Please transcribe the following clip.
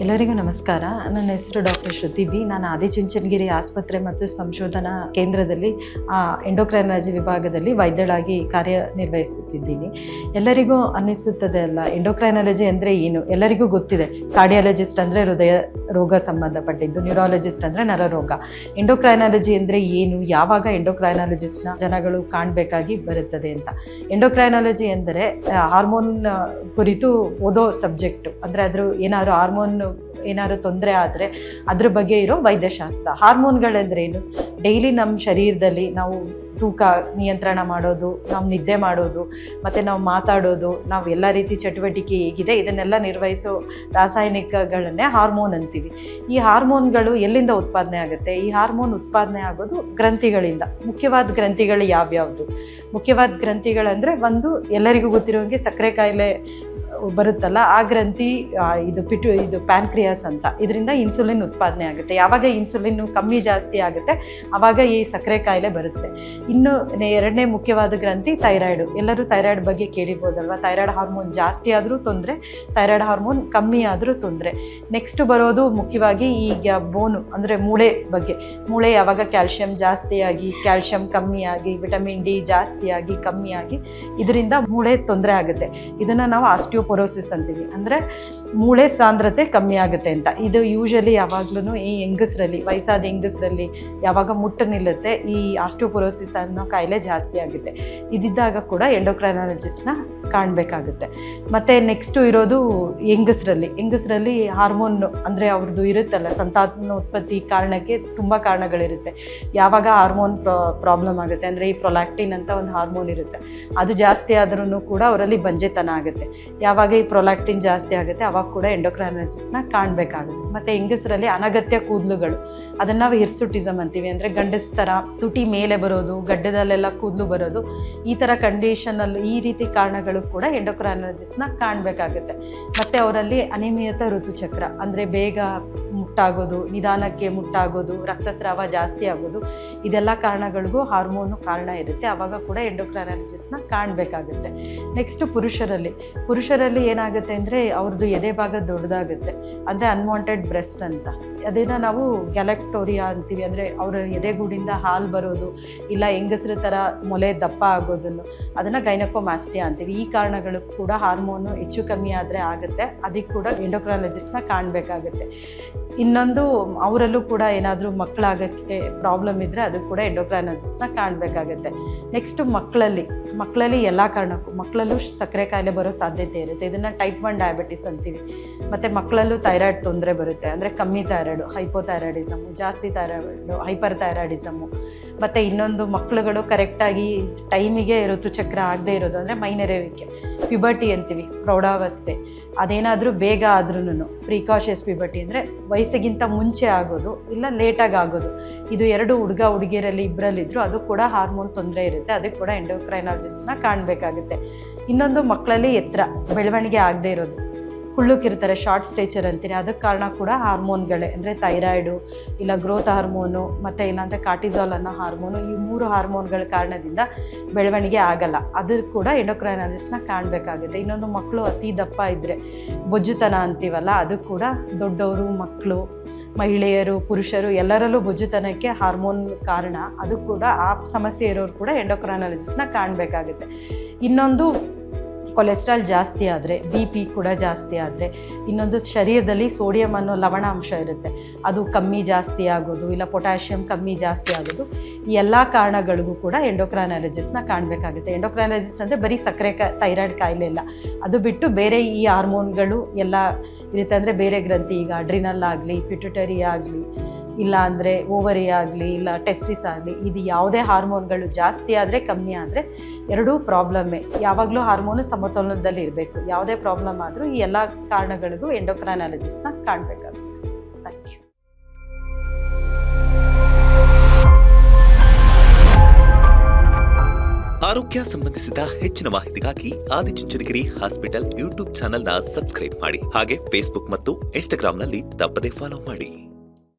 ಎಲ್ಲರಿಗೂ ನಮಸ್ಕಾರ. ನನ್ನ ಹೆಸರು ಡಾಕ್ಟರ್ ಶ್ರುತಿ ಬಿ. ನಾನು ಆದಿಚುಂಚನಗಿರಿ ಆಸ್ಪತ್ರೆ ಮತ್ತು ಸಂಶೋಧನಾ ಕೇಂದ್ರದಲ್ಲಿ ಎಂಡೋಕ್ರೈನಾಲಜಿ ವಿಭಾಗದಲ್ಲಿ ವೈದ್ಯಳಾಗಿ ಕಾರ್ಯನಿರ್ವಹಿಸುತ್ತಿದ್ದೀನಿ. ಎಲ್ಲರಿಗೂ ಅನ್ನಿಸುತ್ತದೆ ಅಲ್ಲ, ಎಂಡೋಕ್ರೈನಾಲಜಿ ಅಂದರೆ ಏನು? ಎಲ್ಲರಿಗೂ ಗೊತ್ತಿದೆ. ಕಾರ್ಡಿಯಾಲಜಿಸ್ಟ್ ಅಂದರೆ ಹೃದಯ ರೋಗ ಸಂಬಂಧಪಟ್ಟಿದ್ದು, ನ್ಯೂರಾಲಜಿಸ್ಟ್ ಅಂದರೆ ನರರೋಗ. ಎಂಡೋಕ್ರೈನಾಲಜಿ ಅಂದರೆ ಏನು, ಯಾವಾಗ ಎಂಡೋಕ್ರೈನಾಲಜಿಸ್ಟ್ನ ಜನಗಳು ಕಾಣಬೇಕಾಗಿ ಬರುತ್ತದೆ ಅಂತ. ಎಂಡೋಕ್ರೈನಾಲಜಿ ಎಂದರೆ ಹಾರ್ಮೋನ್ ಕುರಿತು ಓದೋ ಸಬ್ಜೆಕ್ಟು. ಅಂದರೆ ಅದ್ರ ಏನಾದರೂ ಹಾರ್ಮೋನ್ ಏನಾದ್ರು ತೊಂದರೆ ಆದರೆ ಅದ್ರ ಬಗ್ಗೆ ಇರೋ ವೈದ್ಯಶಾಸ್ತ್ರ. ಹಾರ್ಮೋನ್ಗಳೆಂದರೆ ಏನು? ಡೈಲಿ ನಮ್ಮ ಶರೀರದಲ್ಲಿ ನಾವು ತೂಕ ನಿಯಂತ್ರಣ ಮಾಡೋದು, ನಾವು ನಿದ್ದೆ ಮಾಡೋದು, ಮತ್ತು ನಾವು ಮಾತಾಡೋದು, ನಾವು ಎಲ್ಲ ರೀತಿ ಚಟುವಟಿಕೆ ಹೇಗಿದೆ ಇದನ್ನೆಲ್ಲ ನಿರ್ವಹಿಸೋ ರಾಸಾಯನಿಕಗಳನ್ನೇ ಹಾರ್ಮೋನ್ ಅಂತೀವಿ. ಈ ಹಾರ್ಮೋನ್ಗಳು ಎಲ್ಲಿಂದ ಉತ್ಪಾದನೆ ಆಗುತ್ತೆ? ಈ ಹಾರ್ಮೋನ್ ಉತ್ಪಾದನೆ ಆಗೋದು ಗ್ರಂಥಿಗಳಿಂದ. ಮುಖ್ಯವಾದ ಗ್ರಂಥಿಗಳು ಯಾವ್ಯಾವುದು? ಮುಖ್ಯವಾದ ಗ್ರಂಥಿಗಳಂದರೆ ಒಂದು, ಎಲ್ಲರಿಗೂ ಗೊತ್ತಿರೋಂಗೆ ಸಕ್ಕರೆ ಕಾಯಿಲೆ ಬರುತ್ತಲ್ಲ, ಆ ಗ್ರಂಥಿ ಇದು ಪ್ಯಾನ್ಕ್ರಿಯಾಸ್ ಅಂತ. ಇದರಿಂದ ಇನ್ಸುಲಿನ್ ಉತ್ಪಾದನೆ ಆಗುತ್ತೆ. ಯಾವಾಗ ಇನ್ಸುಲಿನ್ ಕಮ್ಮಿ ಜಾಸ್ತಿ ಆಗುತ್ತೆ ಆವಾಗ ಈ ಸಕ್ಕರೆ ಕಾಯಿಲೆ ಬರುತ್ತೆ. ಇನ್ನು ಎರಡನೇ ಮುಖ್ಯವಾದ ಗ್ರಂಥಿ ಥೈರಾಯ್ಡು. ಎಲ್ಲರೂ ಥೈರಾಯ್ಡ್ ಬಗ್ಗೆ ಕೇಳಿರ್ಬೋದಲ್ವ. ಥೈರಾಯ್ಡ್ ಹಾರ್ಮೋನ್ ಜಾಸ್ತಿ ಆದರೂ ತೊಂದರೆ, ಥೈರಾಯ್ಡ್ ಹಾರ್ಮೋನ್ ಕಮ್ಮಿ ಆದರೂ ತೊಂದರೆ. ನೆಕ್ಸ್ಟ್ ಬರೋದು ಮುಖ್ಯವಾಗಿ ಈಗ ಬೋನು ಅಂದರೆ ಮೂಳೆ ಬಗ್ಗೆ. ಮೂಳೆ ಯಾವಾಗ ಕ್ಯಾಲ್ಶಿಯಂ ಜಾಸ್ತಿಯಾಗಿ, ಕ್ಯಾಲ್ಶಿಯಂ ಕಮ್ಮಿಯಾಗಿ, ವಿಟಮಿನ್ ಡಿ ಜಾಸ್ತಿಯಾಗಿ ಕಮ್ಮಿಯಾಗಿ ಇದರಿಂದ ಮೂಳೆ ತೊಂದರೆ ಆಗುತ್ತೆ. ಇದನ್ನು ನಾವು ಆಸ್ಟಿಯೋಪೊರೋಸಿಸ್ ಅಂತೀವಿ. ಅಂದರೆ ಮೂಳೆ ಸಾಂದ್ರತೆ ಕಮ್ಮಿ ಆಗುತ್ತೆ ಅಂತ. ಇದು ಯೂಶಲಿ ಯಾವಾಗ್ಲೂ ಈ ಹೆಂಗಸರಲ್ಲಿ, ವಯಸ್ಸಾದ ಹೆಂಗಸರಲ್ಲಿ ಯಾವಾಗ ಮುಟ್ಟು ನಿಲ್ಲುತ್ತೆ ಈ ಆಸ್ಟಿಯೋಪೊರೋಸಿಸ್ ಅನ್ನೋ ಕಾಯಿಲೆ ಜಾಸ್ತಿ ಆಗುತ್ತೆ. ಇದಿದ್ದಾಗ ಕೂಡ ಎಂಡೋಕ್ರೈನಾಲಜಿಸ್ಟ್ನ ಕಾಣಬೇಕಾಗುತ್ತೆ. ಮತ್ತು ನೆಕ್ಸ್ಟು ಇರೋದು ಹೆಂಗಸರಲ್ಲಿ ಹಾರ್ಮೋನ್ ಅಂದರೆ ಅವ್ರದ್ದು ಇರುತ್ತಲ್ಲ, ಸಂತಾನೋತ್ಪತ್ತಿ ಕಾರಣಕ್ಕೆ ತುಂಬ ಕಾರಣಗಳಿರುತ್ತೆ. ಯಾವಾಗ ಹಾರ್ಮೋನ್ ಪ್ರಾಬ್ಲಮ್ ಆಗುತ್ತೆ ಅಂದರೆ ಈ ಪ್ರೊಲ್ಯಾಕ್ಟಿನ್ ಅಂತ ಒಂದು ಹಾರ್ಮೋನ್ ಇರುತ್ತೆ, ಅದು ಜಾಸ್ತಿ ಆದ್ರೂ ಕೂಡ ಅವರಲ್ಲಿ ಬಂಜೆತನ ಆಗುತ್ತೆ. ಯಾವಾಗ ಈ ಪ್ರೊಲ್ಯಾಕ್ಟಿನ್ ಜಾಸ್ತಿ ಆಗುತ್ತೆ ಅವಾಗ ಕೂಡ ಎಂಡೋಕ್ರೈನಾಲಜಿಸ್ಟ್ನ ಕಾಣಬೇಕಾಗುತ್ತೆ. ಮತ್ತು ಹೆಂಗಸರಲ್ಲಿ ಅನಗತ್ಯ ಕೂದಲುಗಳು, ಅದನ್ನು ನಾವು ಹಿರ್ಸುಟಿಸಮ್ ಅಂತೀವಿ. ಅಂದರೆ ಗಂಡಸ ಥರ ತುಟಿ ಮೇಲೆ ಬರೋದು, ಗಡ್ಡದಲ್ಲೆಲ್ಲ ಕೂದಲು ಬರೋದು, ಈ ಥರ ಕಂಡೀಷನಲ್ಲಿ ಈ ರೀತಿ ಕಾರಣಗಳು ಕೂಡ ಎಂಡೋಕ್ರೈನಾಲಜಿಸ್ಟ್ನ ಕಾಣಬೇಕಾಗುತ್ತೆ. ಮತ್ತು ಅವರಲ್ಲಿ ಅನಿಯಮಿತ ಋತುಚಕ್ರ ಅಂದರೆ ಬೇಗ ಮುಟ್ಟಾಗೋದು, ನಿಧಾನಕ್ಕೆ ಮುಟ್ಟಾಗೋದು, ರಕ್ತಸ್ರಾವ ಜಾಸ್ತಿ ಆಗೋದು, ಇದೆಲ್ಲ ಕಾರಣಗಳಿಗೂ ಹಾರ್ಮೋನು ಕಾರಣ ಇರುತ್ತೆ. ಆವಾಗ ಕೂಡ ಎಂಡೋಕ್ರೈನಾಲಜಿಸ್ಟ್ನ ಕಾಣಬೇಕಾಗುತ್ತೆ. ನೆಕ್ಸ್ಟು ಪುರುಷರಲ್ಲಿ ಏನಾಗುತ್ತೆ ಅಂದರೆ ಅವ್ರದ್ದು ಎದೆ ಭಾಗ ದೊಡ್ಡದಾಗುತ್ತೆ, ಅಂದರೆ ಅನ್ವಾಂಟೆಡ್ ಬ್ರೆಸ್ಟ್ ಅಂತ. ಅದನ್ನು ನಾವು ಗ್ಯಾಲಕ್ಟೋರಿಯಾ ಅಂತೀವಿ. ಅಂದರೆ ಅವರ ಎದೆಗೂಡಿಂದ ಹಾಲು ಬರೋದು, ಇಲ್ಲ ಹೆಂಗಸರ ಥರ ಮೊಲೆ ದಪ್ಪ ಆಗೋದನ್ನು, ಅದನ್ನು ಗೈನಕೋಮಾಸ್ಟಿಯಾ ಅಂತೀವಿ. ಈ ಕಾರಣಗಳು ಕೂಡ ಹಾರ್ಮೋನು ಹೆಚ್ಚು ಕಮ್ಮಿ ಆದರೆ ಆಗುತ್ತೆ. ಅದಕ್ಕೆ ಕೂಡ ಎಂಡೋಕ್ರೈನಾಲಜಿಸ್ಟ್ನ ಕಾಣಬೇಕಾಗುತ್ತೆ. ಇನ್ನೊಂದು, ಅವರಲ್ಲೂ ಕೂಡ ಏನಾದರೂ ಮಕ್ಕಳಾಗೋಕ್ಕೆ ಪ್ರಾಬ್ಲಮ್ ಇದ್ದರೆ ಅದು ಕೂಡ ಎಂಡೋಕ್ರೈನಾಲಜಿಸ್ಟ್ನ ಕಾಣಬೇಕಾಗುತ್ತೆ. ನೆಕ್ಸ್ಟು ಮಕ್ಕಳಲ್ಲಿ ಎಲ್ಲ ಕಾರಣಕ್ಕೂ ಮಕ್ಕಳಲ್ಲೂ ಸಕ್ಕರೆ ಕಾಯಿಲೆ ಬರೋ ಸಾಧ್ಯತೆ ಇರುತ್ತೆ. ಇದನ್ನು ಟೈಪ್ 1 ಡಯಾಬಿಟಿಸ್ ಅಂತೀವಿ. ಮತ್ತು ಮಕ್ಕಳಲ್ಲೂ ಥೈರಾಯ್ಡ್ ತೊಂದರೆ ಬರುತ್ತೆ. ಅಂದರೆ ಕಮ್ಮಿ ಥೈರಾಯ್ಡು, ಹೈಪೋಥೈರಾಯ್ಡಿಸಮು, ಜಾಸ್ತಿ ಥೈರಾಯ್ಡು, ಹೈಪರ್ ಥೈರಾಯ್ಡಿಸಮು. ಮತ್ತು ಇನ್ನೊಂದು, ಮಕ್ಕಳುಗಳು ಕರೆಕ್ಟಾಗಿ ಟೈಮಿಗೆ ಋತುಚಕ್ರ ಆಗದೆ ಇರೋದು, ಅಂದರೆ ಮೈನೆರೆವಿಕೆ, ಪ್ಯುಬರ್ಟಿ ಅಂತೀವಿ, ಪ್ರೌಢಾವಸ್ಥೆ. ಅದೇನಾದರೂ ಬೇಗ ಆದ್ರೂ ಪ್ರಿಕಾಷಿಯಸ್ ಪ್ಯುಬರ್ಟಿ ಅಂದರೆ ವಯಸ್ಸಿಗಿಂತ ಮುಂಚೆ ಆಗೋದು, ಇಲ್ಲ ಲೇಟಾಗಿ ಆಗೋದು. ಇದು ಎರಡು ಹುಡುಗ ಹುಡುಗಿಯರಲ್ಲಿ ಇಬ್ಬರಲ್ಲಿದ್ದರೂ ಅದು ಕೂಡ ಹಾರ್ಮೋನ್ ತೊಂದರೆ ಇರುತ್ತೆ. ಅದಕ್ಕೆ ಕೂಡ ಎಂಡೋಕ್ರೈನಾಲಜಿಸ್ಟ್ನ ಕಾಣಬೇಕಾಗುತ್ತೆ. ಇನ್ನೊಂದು, ಮಕ್ಕಳಲ್ಲಿ ಎತ್ತರ ಬೆಳವಣಿಗೆ ಆಗದೆ ಇರೋದು, ಕುಳ್ಳುಕಿರ್ತಾರೆ, ಶಾರ್ಟ್ ಸ್ಟೇಚರ್ ಅಂತೀರಿ. ಅದಕ್ಕೆ ಕಾರಣ ಕೂಡ ಹಾರ್ಮೋನ್ಗಳೇ. ಅಂದರೆ ಥೈರಾಯ್ಡು, ಇಲ್ಲ ಗ್ರೋತ್ ಹಾರ್ಮೋನು, ಮತ್ತು ಇಲ್ಲಾಂದರೆ ಕಾರ್ಟಿಸಾಲ್ ಅನ್ನೋ ಹಾರ್ಮೋನು. ಈ 3 ಹಾರ್ಮೋನ್ಗಳ ಕಾರಣದಿಂದ ಬೆಳವಣಿಗೆ ಆಗಲ್ಲ. ಅದು ಕೂಡ ಎಂಡೋಕ್ರೈನಾಲಜಿಸ್ಟ್ನ ಕಾಣಬೇಕಾಗುತ್ತೆ. ಇನ್ನೊಂದು, ಮಕ್ಕಳು ಅತಿ ದಪ್ಪ ಇದ್ದರೆ ಬೊಜ್ಜುತನ ಅಂತೀವಲ್ಲ, ಅದು ಕೂಡ ದೊಡ್ಡವರು, ಮಕ್ಕಳು, ಮಹಿಳೆಯರು, ಪುರುಷರು ಎಲ್ಲರಲ್ಲೂ ಬೊಜ್ಜುತನಕ್ಕೆ ಹಾರ್ಮೋನ್ ಕಾರಣ. ಅದು ಕೂಡ ಆ ಸಮಸ್ಯೆ ಇರೋರು ಕೂಡ ಎಂಡೋಕ್ರೈನಾಲಜಿಸ್ಟ್ನ ಕಾಣಬೇಕಾಗುತ್ತೆ. ಇನ್ನೊಂದು, ಕೊಲೆಸ್ಟ್ರಾಲ್ ಜಾಸ್ತಿ ಆದರೆ, BP ಕೂಡ ಜಾಸ್ತಿ ಆದರೆ, ಇನ್ನೊಂದು, ಶರೀರದಲ್ಲಿ ಸೋಡಿಯಂ ಅನ್ನೋ ಲವಣಾಂಶ ಇರುತ್ತೆ, ಅದು ಕಮ್ಮಿ ಜಾಸ್ತಿ ಆಗೋದು, ಇಲ್ಲ ಪೊಟ್ಯಾಷಿಯಂ ಕಮ್ಮಿ ಜಾಸ್ತಿ ಆಗೋದು. ಈ ಎಲ್ಲ ಕಾರಣಗಳಿಗೂ ಕೂಡ ಎಂಡೋಕ್ರೈನಾಲಜಿಸ್ಟ್ನ ಕಾಣಬೇಕಾಗುತ್ತೆ. ಎಂಡೋಕ್ರೈನಾಲಜಿಸ್ಟ್ ಅಂದರೆ ಬರೀ ಸಕ್ಕರೆ ಥೈರಾಯ್ಡ್ ಕಾಯಿಲೆ ಇಲ್ಲ, ಅದು ಬಿಟ್ಟು ಬೇರೆ ಈ ಹಾರ್ಮೋನ್ಗಳು ಎಲ್ಲ ಇರುತ್ತೆ. ಅಂದರೆ ಬೇರೆ ಗ್ರಂಥಿ, ಈಗ ಅಡ್ರಿನಲ್ ಆಗಲಿ, ಪಿಟ್ಯುಟರಿ ಆಗಲಿ, ಇಲ್ಲ ಅಂದರೆ ಓವರಿ ಆಗಲಿ, ಇಲ್ಲ ಟೆಸ್ಟಿಸ್ ಆಗಲಿ, ಇದು ಯಾವುದೇ ಹಾರ್ಮೋನ್ಗಳು ಜಾಸ್ತಿ ಆದರೆ ಕಮ್ಮಿ ಆದರೆ ಎರಡೂ ಪ್ರಾಬ್ಲಮ್ಮೇ. ಯಾವಾಗಲೂ ಹಾರ್ಮೋನು ಸಮತೋಲನದಲ್ಲಿ ಇರಬೇಕು. ಯಾವುದೇ ಪ್ರಾಬ್ಲಮ್ ಆದರೂ ಈ ಎಲ್ಲ ಕಾರಣಗಳಿಗೂ ಎಂಡೋಕ್ರೈನಾಲಜಿಸ್ಟ್ನ ಕಾಣಬೇಕಾಗುತ್ತೆ. Thank you. ಆರೋಗ್ಯ ಸಂಬಂಧಿಸಿದ ಹೆಚ್ಚಿನ ಮಾಹಿತಿಗಾಗಿ ಆದಿಚುಂಚನಗಿರಿ ಹಾಸ್ಪಿಟಲ್ ಯೂಟ್ಯೂಬ್ ಚಾನೆಲ್ನ ಸಬ್ಸ್ಕ್ರೈಬ್ ಮಾಡಿ. ಹಾಗೆ ಫೇಸ್ಬುಕ್ ಮತ್ತು ಇನ್ಸ್ಟಾಗ್ರಾಂನಲ್ಲಿ ತಪ್ಪದೇ ಫಾಲೋ ಮಾಡಿ.